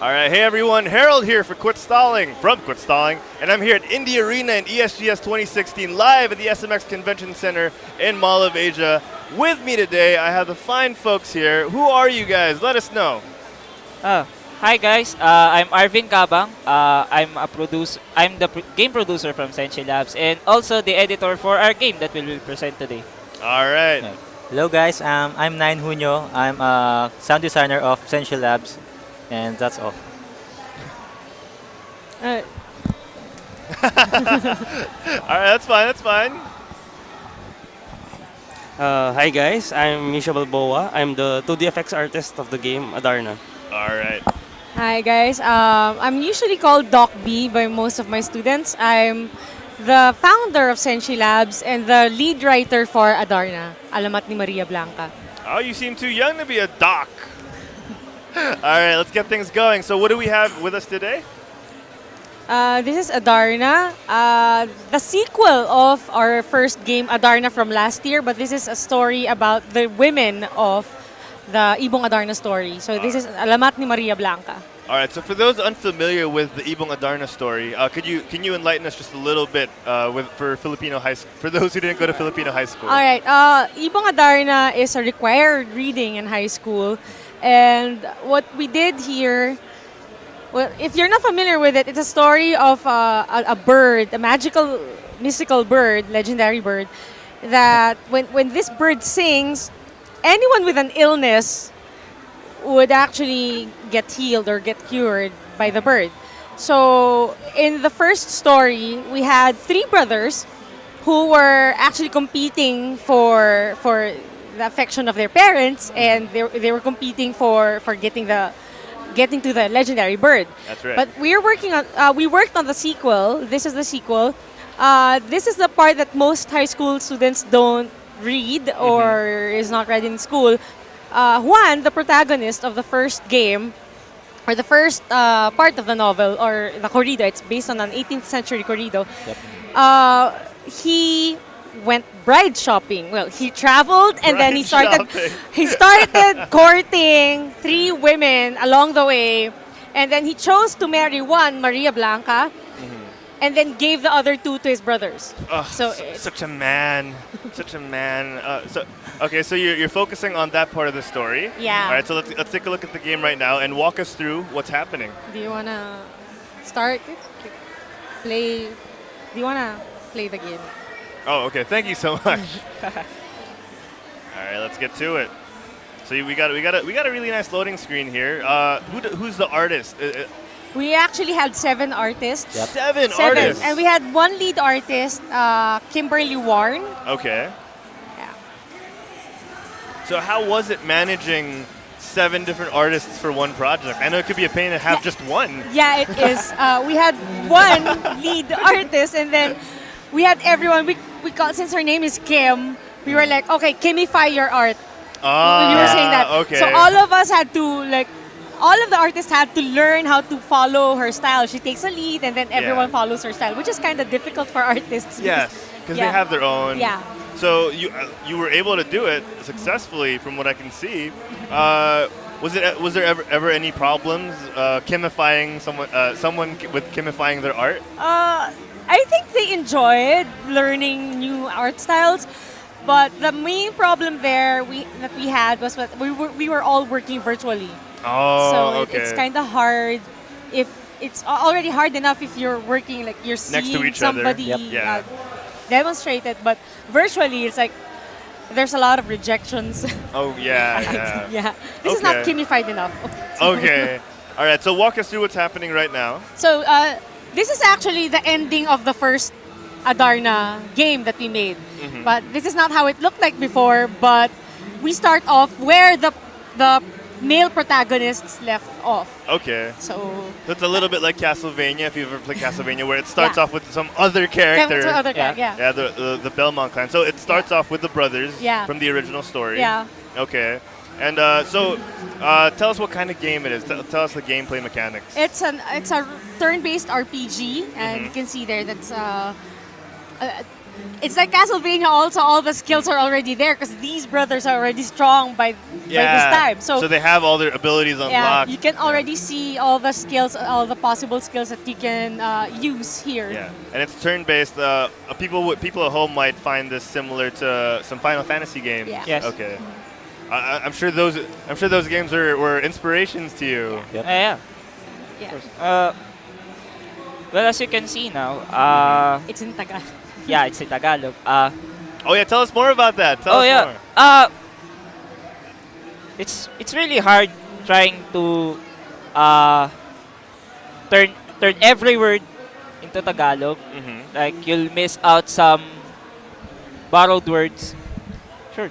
All right, hey everyone, Herald here for Quit Stalling, from Quit Stalling, and I'm here at Indie Arena in ESGS 2016, live at the SMX Convention Center in Mall of Asia. With me today, I have the fine folks here. Who are you guys? Let us know. Hi guys, I'm Arvin Kabang. I'm the game producer from SenshiLabs and also the editor for our game that we will present today. All right. Hello guys, I'm Nine Junio. I'm a sound designer of SenshiLabs, and that's all. All right, that's fine, that's fine. Hi guys, I'm Misha Balboa. I'm the 2D effects artist of the game Adarna. All right. Hi guys, I'm usually called Doc B by most of my students. I'm the founder of SenshiLabs and the lead writer for Adarna Alamat ni Maria Blanca. Oh, you seem too young to be a doc. All right, let's get things going. So what do we have with us today? This is Adarna, the sequel of our first game, Adarna from last year, but this is a story about the women of the Ibong Adarna story. So this is Alamat ni Maria Blanca. All right, so for those unfamiliar with the Ibong Adarna story, can you enlighten us just a little bit for Filipino high school, for those who didn't go to Filipino high school? All right, Ibong Adarna is a required reading in high school, and what we did here, well, if you're not familiar with it, it's a story of a bird, a magical, mystical bird, legendary bird, that when this bird sings, anyone with an illness would actually get healed or get cured by the bird. So in the first story, we had three brothers who were actually competing for the affection of their parents, and they were competing for getting to the legendary bird. That's right. But we worked on the sequel. This is the sequel. This is the part that most high school students don't read or is not read in school. Juan, the protagonist of the first game, or the first part of the novel, or the corrido, it's based on an 18th century corrido. Yep. He went bride shopping. Well, he traveled and then he Bride started shopping. he started courting three women along the way, and then he chose to marry one, Maria Blanca, and then gave the other two to his brothers. Oh, So such a man, such a man. So you're focusing on that part of the story. Yeah. All right, so let's take a look at the game right now and walk us through what's happening. Do you wanna start? Play. Do you wanna play the game? Oh, okay. Thank you so much. All right, let's get to it. So we got a really nice loading screen here. Who's the artist? We actually had 7 artists. Yep. Seven artists. And we had one lead artist, Kimberly Warren. Okay. Yeah. So how was it managing 7 different artists for one project? I know it could be a pain to have just one. Yeah, it is. We had one lead artist, and then we had everyone. We call, since her name is Kim, we were like, okay, Kimify your art. We were saying that. Okay. So all of us had to all of the artists had to learn how to follow her style. She takes a lead, and then everyone follows her style, which is kind of difficult for artists. Yes, because they Yeah. have their own. Yeah. So you were able to do it successfully, from what I can see. Was there ever any problems kimifying someone with kimifying their art? I think they enjoyed learning new art styles, but the main problem there that we had was that we were all working virtually. Oh, So okay. it's kind of hard. If it's already hard enough if you're working, like you're Next to seeing each other. somebody Yep. Yeah. demonstrate it, but virtually it's like there's a lot of rejections. Oh yeah. Yeah, this is not Okay. kimified enough. Okay. All right. So walk us through what's happening right now. So this is actually the ending of the first Adarna game that we made. But this is not how it looked like before, but we start off where the male protagonists left off. Okay. So That's a little bit like Castlevania, if you've ever played Castlevania, where it starts Yeah. off with some other character. yeah. Yeah, the Belmont clan. So it starts off with the brothers Yeah. from the original story. Yeah. Okay. And tell us what kind of game it is. Tell us the gameplay mechanics. It's a turn-based RPG, and you can see there that's it's like Castlevania. Also, all the skills are already there because these brothers are already strong by this time. So they have all their abilities yeah, unlocked. you can already see all the skills, all the possible skills that you can use here. Yeah, and it's turn-based. People at home might find this similar to some Final Fantasy games. Yeah. Yes. Okay. I'm sure those games were inspirations to you. Yep. Yeah. Yeah. Well, as you can see now, It's in Tagalog. yeah, it's in Tagalog. Oh yeah, tell us more about that. Tell us more. It's really hard trying to turn every word into Tagalog. Mhm. Like you'll miss out some borrowed words. Sure.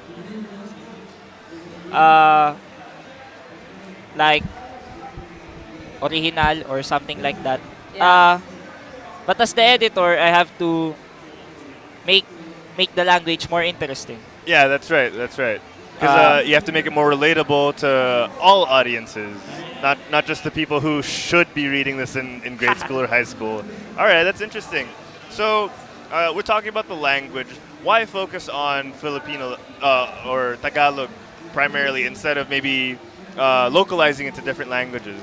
Like original or something like that. Yeah. But as the editor, I have to make the language more interesting. Yeah, that's right. That's right. Because you have to make it more relatable to all audiences, not just the people who should be reading this in grade school or high school. All right, that's interesting. So we're talking about the language. Why focus on Filipino or Tagalog primarily instead of maybe localizing it to different languages?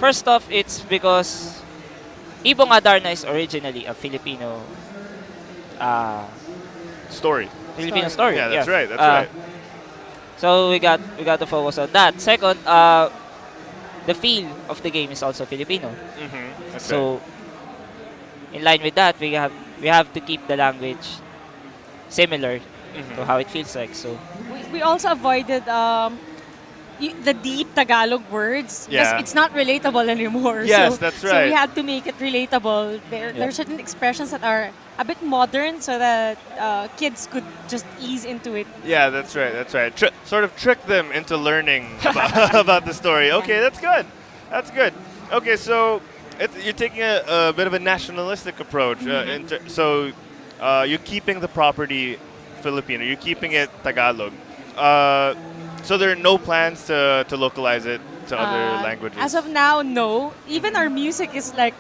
First off, it's because Ibong Adarna is originally a Filipino Story. story. Yeah, that's right. That's right. So we got to focus on that. Second, the feel of the game is also Filipino. Mm-hmm. That's So in line with that, we have to keep the language similar to how it feels like. So We also avoided the deep Tagalog words because Yeah. it's not relatable anymore. Yes, so, that's So right. we had to make it relatable. There are certain expressions that are a bit modern so that kids could just ease into it. Yeah, that's right. That's right. Sort of trick them into learning about the story. Okay, that's good. That's good. Okay, so you're taking a bit of a nationalistic approach. So you're keeping the property Filipino. You're keeping it Tagalog. So there are no plans to localize it to other languages. As of now, no. Even our music is like,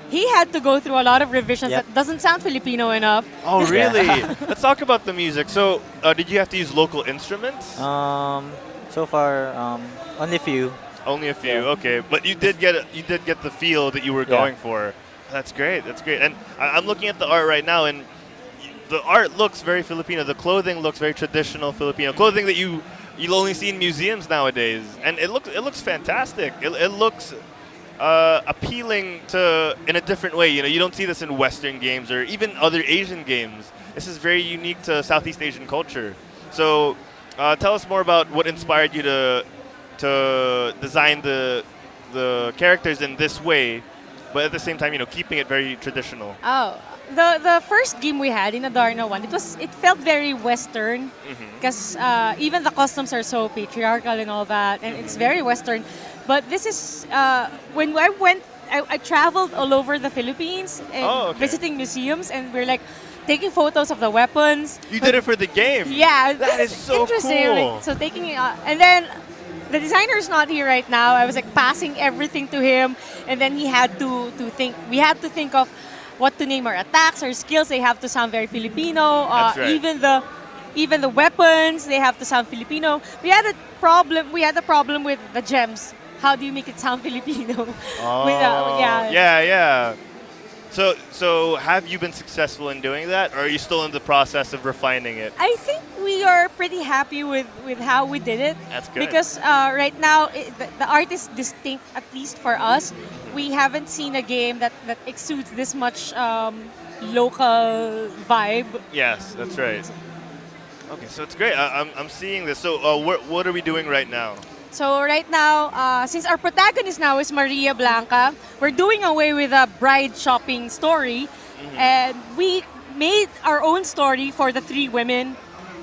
he had to go through a lot of revisions Yep. that doesn't sound Filipino enough. Oh, really? Let's talk about the music. So did you have to use local instruments? So far, only few. Only a few. Yeah. Okay, but you did get the feel that you were going for. That's great. That's great. And I'm looking at the art right now, and the art looks very Filipino. The clothing looks very traditional Filipino clothing that you'll only see in museums nowadays, and it looks fantastic. It looks appealing in a different way. You know, you don't see this in Western games or even other Asian games. This is very unique to Southeast Asian culture. So, tell us more about what inspired you to design the characters in this way, but at the same time, keeping it very traditional. Oh, the first game we had in Adarna 1, it felt very Western because even the customs are so patriarchal and all that, and it's very Western. But this is when I traveled all over the Philippines and visiting museums, and we're like taking photos of the weapons. You did it for the game. Yeah, That is so interesting. cool. Like, so taking it, and then the designer's not here right now. I was like passing everything to him, and then he had to think. We had to think of what to name our attacks, our skills. They have to sound very Filipino. That's right. Even the weapons, they have to sound Filipino. We had a problem with the gems. How do you make it sound Filipino? Oh, yeah. yeah. So have you been successful in doing that, or are you still in the process of refining it? I think we are pretty happy with how we did it. That's good. Because right now, the art is distinct, at least for us. We haven't seen a game that exudes this much local vibe. Yes, that's right. Okay, so it's great. I'm seeing this. So what are we doing right now? So right now, since our protagonist now is Maria Blanca, we're doing away with a bride shopping story, and we made our own story for the three women.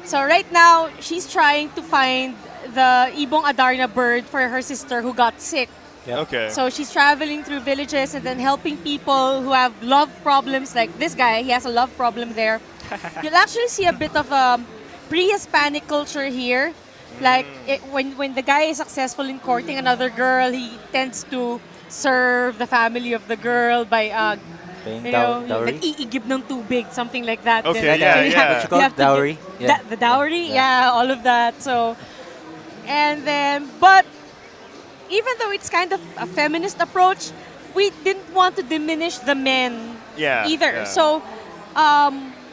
So right now, she's trying to find the Ibong Adarna bird for her sister who got sick. Yep. Okay. So she's traveling through villages and then helping people who have love problems, like this guy, he has a love problem there. You'll actually see a bit of pre-Hispanic culture here. Like when the guy is successful in courting another girl, he tends to serve the family of the girl by Paying You know, dowry? like iigib ng tubig, something like that. Okay, Then yeah, you yeah. have- What you call you have to dowry? give- the dowry, yeah, all of that. So, and then, but even though it's kind of a feminist approach, we didn't want to diminish the men Yeah, either. yeah. So,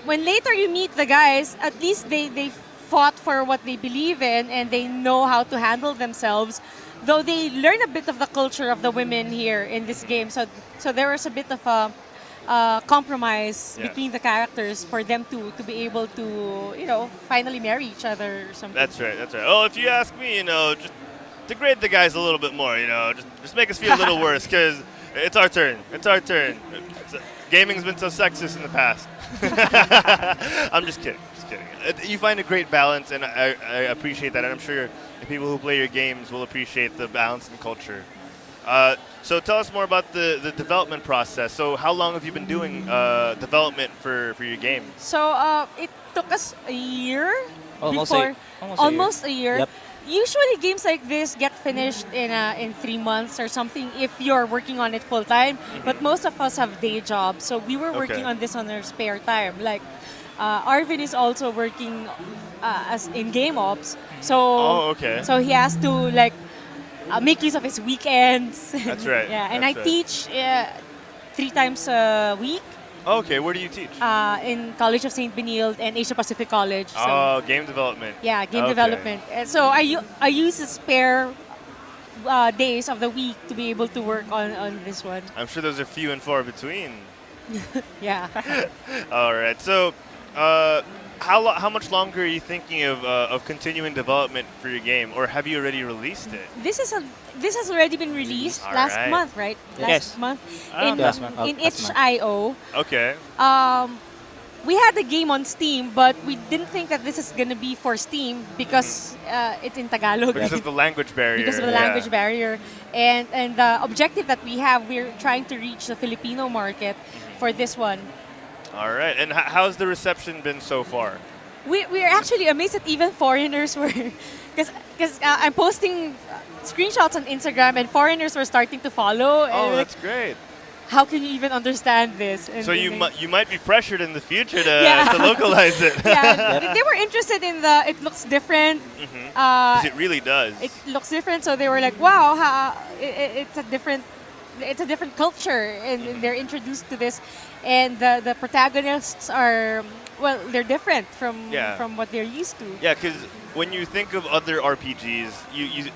when later you meet the guys, at least they fought for what they believe in and they know how to handle themselves. Though they learn a bit of the culture of the women here in this game, so there was a bit of a compromise Yeah. between the characters for them to be able to finally marry each other or something. That's right. That's right. Oh, if you ask me, just degrade the guys a little bit more. Just make us feel a little worse because it's our turn. It's our turn. Gaming's been so sexist in the past. I'm just kidding. Just kidding. You find a great balance, and I appreciate that. And I'm sure the people who play your games will appreciate the balance and culture. So tell us more about the development process. So how long have you been doing development for your game? So it took us a year Almost before, almost a year. Yep. Usually games like this get finished in 3 months or something if you're working on it full time. But most of us have day jobs, so we were working Okay. on this on our spare time. Like Arvin is also working as in game ops, so Okay. so he has to make use of his weekends. That's right. Yeah, and That's I right. teach 3 times a week. Okay, where do you teach? In College of St. Benilde and Asia Pacific College. So, Oh, game development. yeah, game Okay. development. And so I use the spare days of the week to be able to work on this one. I'm sure those are few and far between. Yeah. All right. So, how much longer are you thinking of continuing development for your game, or have you already released it? This has already been released All last right. month, right? Yes. Last month Around in last month. in Last month. itch.io. Okay. We had the game on Steam, but we didn't think that this is gonna be for Steam because it's in Tagalog. Because of the language barrier. Because of the yeah. language barrier. And the objective that we have, we're trying to reach the Filipino market for this one. All right. And how's the reception been so far? We're actually amazed that even foreigners were, because I'm posting screenshots on Instagram and foreigners were starting to follow. And Oh, we're that's like, great. how can you even understand this? And So then you they- you might be pressured in the future to, Yeah. to localize it. yeah, they were interested in it looks different. 'Cause it really does. It looks different, so they were like, "Wow, it's a different culture," and they're introduced to this, and the protagonists are they're different Yeah. from what they're used to. Yeah, because when you think of other RPGs,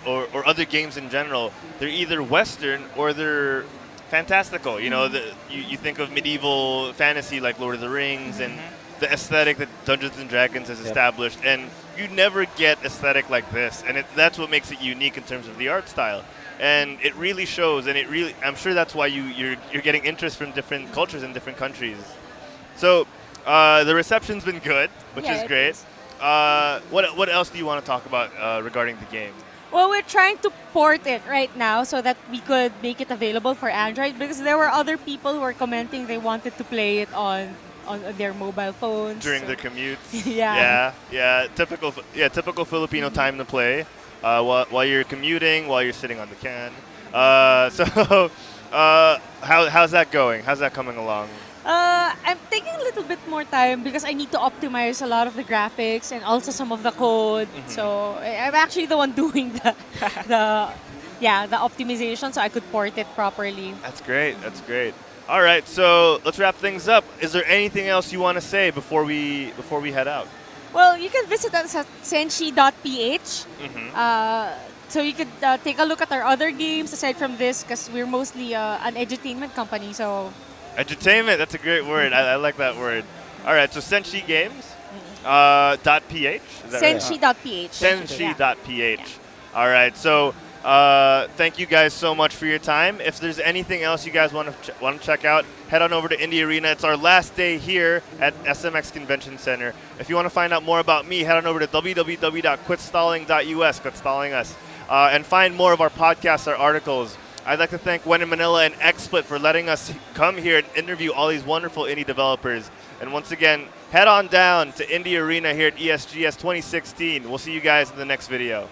or other games in general, they're either Western or they're fantastical. You think of medieval fantasy like Lord of the Rings and the aesthetic that Dungeons and Dragons has established, and you never get aesthetic like this, and that's what makes it unique in terms of the art style. And it really shows, and I'm sure that's why you're getting interest from different cultures in different countries. So the reception's been good, which Yeah, is it great. is. What else do you want to talk about regarding the game? Well, we're trying to port it right now so that we could make it available for Android because there were other people who were commenting they wanted to play it on their mobile phones. During so- their commutes? Yeah. Yeah. Typical Filipino time to play while you're commuting, while you're sitting on the can. How's that going? How's that coming along? I'm taking a little bit more time because I need to optimize a lot of the graphics and also some of the code. So I'm actually the one doing the optimization so I could port it properly. That's great. That's great. All right, so let's wrap things up. Is there anything else you want to say before we head out? Well, you can visit us at senshi.ph. So you could take a look at our other games aside from this because we're mostly an edutainment company. So Edutainment, that's a great word. I like that word. All right, so Senshi Games .ph. Is that right? senshi.ph. Senshi.ph. All right, so thank you guys so much for your time. If there's anything else you guys want to check out, head on over to Indie Arena. It's our last day here at SMX Convention Center. If you want to find out more about me, head on over to www.quitstalling.us, quit stalling us, and find more of our podcasts, our articles. I'd like to thank Gwen in Manila and XSplit for letting us come here and interview all these wonderful indie developers. And once again, head on down to Indie Arena here at ESGS 2016. We'll see you guys in the next video.